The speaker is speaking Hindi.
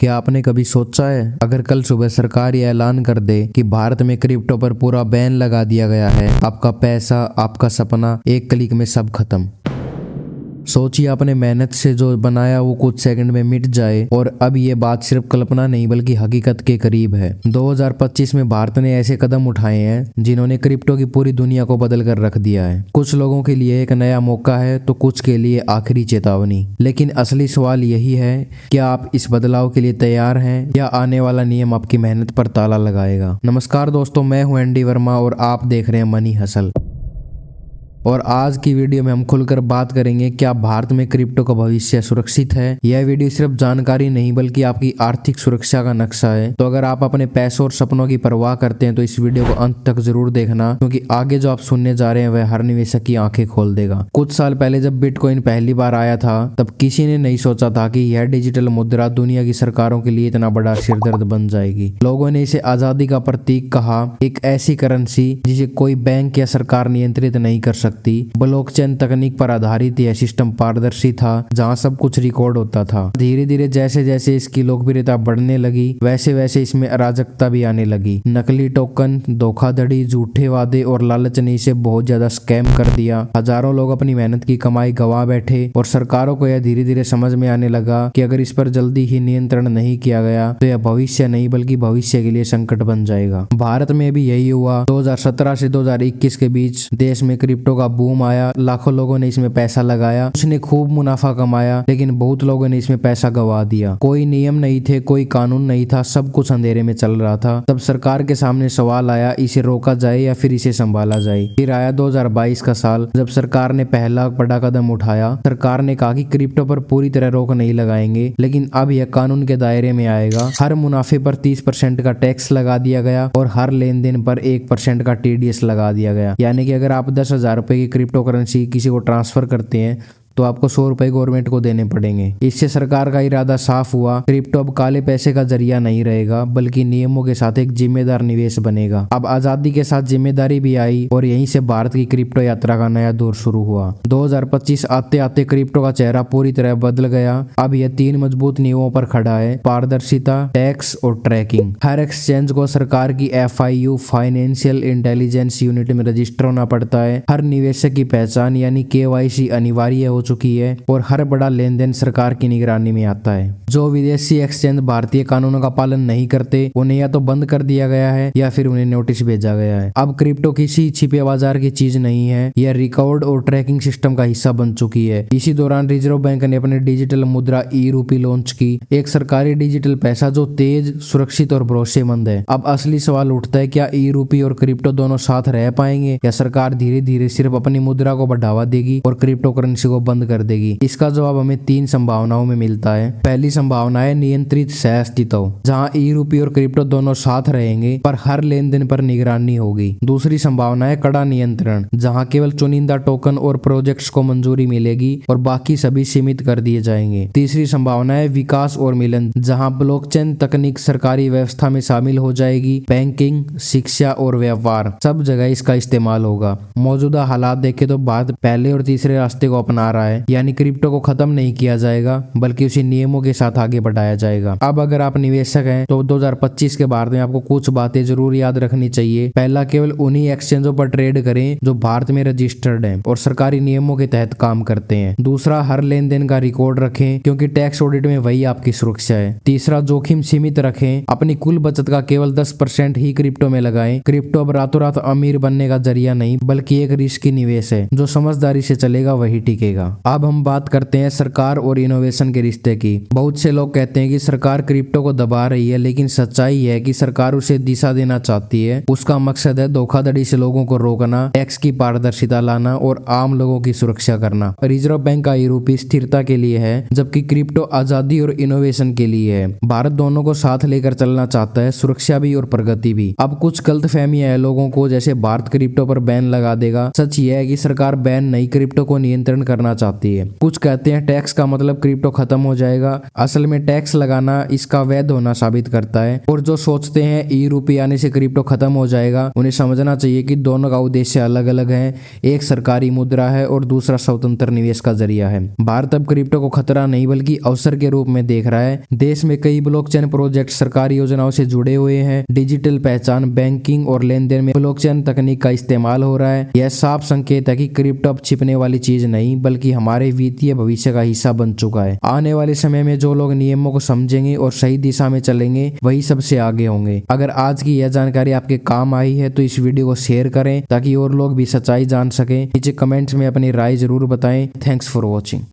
क्या आपने कभी सोचा है अगर कल सुबह सरकार ये ऐलान कर दे कि भारत में क्रिप्टो पर पूरा बैन लगा दिया गया है, आपका पैसा, आपका सपना एक क्लिक में सब खत्म। सोचिए आपने मेहनत से जो बनाया वो कुछ सेकंड में मिट जाए। और अब ये बात सिर्फ कल्पना नहीं बल्कि हकीकत के करीब है। 2025 में भारत ने ऐसे कदम उठाए हैं जिन्होंने क्रिप्टो की पूरी दुनिया को बदल कर रख दिया है। कुछ लोगों के लिए एक नया मौका है तो कुछ के लिए आखिरी चेतावनी। लेकिन असली सवाल यही है, क्या आप इस बदलाव के लिए तैयार हैं या आने वाला नियम आपकी मेहनत पर ताला लगाएगा। नमस्कार दोस्तों, मैं हूं एनडी वर्मा और आप देख रहे हैं मनी हसल। और आज की वीडियो में हम खुलकर बात करेंगे क्या भारत में क्रिप्टो का भविष्य सुरक्षित है। यह वीडियो सिर्फ जानकारी नहीं बल्कि आपकी आर्थिक सुरक्षा का नक्शा है। तो अगर आप अपने पैसों और सपनों की परवाह करते हैं तो इस वीडियो को अंत तक जरूर देखना, क्योंकि आगे जो आप सुनने जा रहे हैं वह हर निवेशक की आंखें खोल देगा। कुछ साल पहले जब बिटकॉइन पहली बार आया था तब किसी ने नहीं सोचा था कि यह डिजिटल मुद्रा दुनिया की सरकारों के लिए इतना बड़ा सिरदर्द बन जाएगी। लोगों ने इसे आजादी का प्रतीक कहा, एक ऐसी करेंसी जिसे कोई बैंक या सरकार नियंत्रित नहीं कर सकती। ब्लॉकचेन तकनीक पर आधारित यह सिस्टम पारदर्शी था, जहां सब कुछ रिकॉर्ड होता था। धीरे धीरे जैसे जैसे इसकी लोकप्रियता बढ़ने लगी वैसे वैसे इसमें अराजकता भी आने लगी। नकली टोकन, धोखाधड़ी, झूठे वादे और लालच ने इसे बहुत ज्यादा स्कैम कर दिया। हजारों लोग अपनी मेहनत की कमाई गंवा बैठे और सरकारों को यह धीरे धीरे समझ में आने लगा कि अगर इस पर जल्दी ही नियंत्रण नहीं किया गया तो यह भविष्य नहीं बल्कि भविष्य के लिए संकट बन जाएगा। भारत में भी यही हुआ। 2017 से 2021 के बीच देश में क्रिप्टो का बूम आया। लाखों लोगों ने इसमें पैसा लगाया, उसने खूब मुनाफा कमाया, लेकिन बहुत लोगों ने इसमें पैसा गंवा दिया। कोई नियम नहीं थे, कोई कानून नहीं था, सब कुछ अंधेरे में चल रहा था। तब सरकार के सामने सवाल आया, इसे रोका जाए या फिर इसे संभाला जाए। फिर आया 2022 का साल, जब सरकार ने पहला बड़ा कदम उठाया। सरकार ने कहा कि क्रिप्टो पर पूरी तरह रोक नहीं लगाएंगे, लेकिन अब यह कानून के दायरे में आएगा। हर मुनाफे पर 30% का टैक्स लगा दिया गया और हर लेन देन पर 1% का TDS लगा दिया गया। यानी कि अगर आप 10,000 रुपए की क्रिप्टो करेंसी किसी को ट्रांसफर करते हैं तो आपको 100 रुपए गवर्नमेंट को देने पड़ेंगे। इससे सरकार का इरादा साफ हुआ, क्रिप्टो अब काले पैसे का जरिया नहीं रहेगा बल्कि नियमों के साथ एक जिम्मेदार निवेश बनेगा। अब आजादी के साथ जिम्मेदारी भी आई और यहीं से भारत की क्रिप्टो यात्रा का नया दौर शुरू हुआ। 2025 आते आते क्रिप्टो का चेहरा पूरी तरह बदल गया। अब यह 3 मजबूत नियमों पर खड़ा है, पारदर्शिता, टैक्स और ट्रैकिंग। हर एक्सचेंज को सरकार की FIU फाइनेंशियल इंटेलिजेंस यूनिट में रजिस्टर होना पड़ता है। हर निवेशक की पहचान यानी KYC अनिवार्य हो चुकी है और हर बड़ा लेन देन सरकार की निगरानी में आता है। जो विदेशी एक्सचेंज भारतीय कानूनों का पालन नहीं करते उन्हें या तो बंद कर दिया गया है या फिर उन्हें नोटिस भेजा गया है। अब क्रिप्टो किसी छिपे बाजार की चीज नहीं है, यह रिकॉर्ड और ट्रैकिंग सिस्टम का हिस्सा बन चुकी है। इसी दौरान रिजर्व बैंक ने अपने डिजिटल मुद्रा ई-रूपी लॉन्च की, एक सरकारी डिजिटल पैसा जो तेज, सुरक्षित और भरोसेमंद है। अब असली सवाल उठता है, क्या ई-रूपी और क्रिप्टो दोनों साथ रह पाएंगे या सरकार धीरे धीरे सिर्फ अपनी मुद्रा को बढ़ावा देगी और क्रिप्टो करेंसी को बंद कर देगी। इसका जवाब हमें 3 संभावनाओं में मिलता है। पहली संभावना है नियंत्रित सह अस्तित्व, जहां ई-रूपी और क्रिप्टो दोनों साथ रहेंगे पर हर लेन देन पर निगरानी होगी। दूसरी संभावना है कड़ा नियंत्रण, जहां केवल चुनिंदा टोकन और प्रोजेक्ट्स को मंजूरी मिलेगी और बाकी सभी सीमित कर दिए जाएंगे। तीसरी संभावना है विकास और मिलन, जहां ब्लॉकचेन तकनीक सरकारी व्यवस्था में शामिल हो जाएगी। बैंकिंग, शिक्षा और व्यापार सब जगह इसका इस्तेमाल होगा। मौजूदा हालात देखें तो भारत पहले और तीसरे रास्ते को अपना रहा है, यानी क्रिप्टो को खत्म नहीं किया जाएगा बल्कि उसी नियमों के साथ आगे बढ़ाया जाएगा। अब अगर आप निवेशक हैं तो 2025 के भारत में आपको कुछ बातें जरूर याद रखनी चाहिए। पहला, केवल उन्हीं एक्सचेंजों पर ट्रेड करें जो भारत में रजिस्टर्ड हैं और सरकारी नियमों के तहत काम करते हैं। दूसरा, हर लेन देन का रिकॉर्ड रखें क्योंकि टैक्स ऑडिट में वही आपकी सुरक्षा है। तीसरा, जोखिम सीमित रखें, अपनी कुल बचत का केवल 10% ही क्रिप्टो में लगाएं। क्रिप्टो अब रातों रात अमीर बनने का जरिया नहीं बल्कि एक रिस्की निवेश है, जो समझदारी से चलेगा वही टिकेगा। अब हम बात करते हैं सरकार और इनोवेशन के रिश्ते की। बहुत से लोग कहते हैं कि सरकार क्रिप्टो को दबा रही है, लेकिन सच्चाई है कि सरकार उसे दिशा देना चाहती है। उसका मकसद है धोखाधड़ी से लोगों को रोकना, टैक्स की पारदर्शिता लाना और आम लोगों की सुरक्षा करना। रिजर्व बैंक का ई-रूपी स्थिरता के लिए है, जबकि क्रिप्टो आजादी और इनोवेशन के लिए है। भारत दोनों को साथ लेकर चलना चाहता है, सुरक्षा भी और प्रगति भी। अब कुछ गलतफहमियां है लोगों को, जैसे भारत क्रिप्टो पर बैन लगा देगा। सच यह है कि सरकार बैन नहीं, क्रिप्टो को नियंत्रण करना चाहती है। कुछ कहते हैं टैक्स का मतलब क्रिप्टो खत्म हो जाएगा। असल में टैक्स लगाना इसका वैध होना साबित करता है। और जो सोचते हैं ई रूपी आने से क्रिप्टो खत्म हो जाएगा, उन्हें समझना चाहिए कि दोनों का उद्देश्य अलग अलग है। एक सरकारी मुद्रा है और दूसरा स्वतंत्र निवेश का जरिया है। भारत अब क्रिप्टो को खतरा नहीं बल्कि अवसर के रूप में देख रहा है। देश में कई ब्लॉकचेन प्रोजेक्ट सरकारी योजनाओं से जुड़े हुए हैं। डिजिटल पहचान, बैंकिंग और लेन देन में ब्लॉकचेन तकनीक का इस्तेमाल हो रहा है। यह साफ संकेत है कि क्रिप्टो अब छिपने वाली चीज नहीं बल्कि हमारे वित्तीय भविष्य का हिस्सा बन चुका है। आने वाले समय में जो लोग नियमों को समझेंगे और सही दिशा में चलेंगे वही सबसे आगे होंगे। अगर आज की यह जानकारी आपके काम आई है तो इस वीडियो को शेयर करें ताकि और लोग भी सच्चाई जान सकें। नीचे कमेंट्स में अपनी राय जरूर बताएं। Thanks for watching.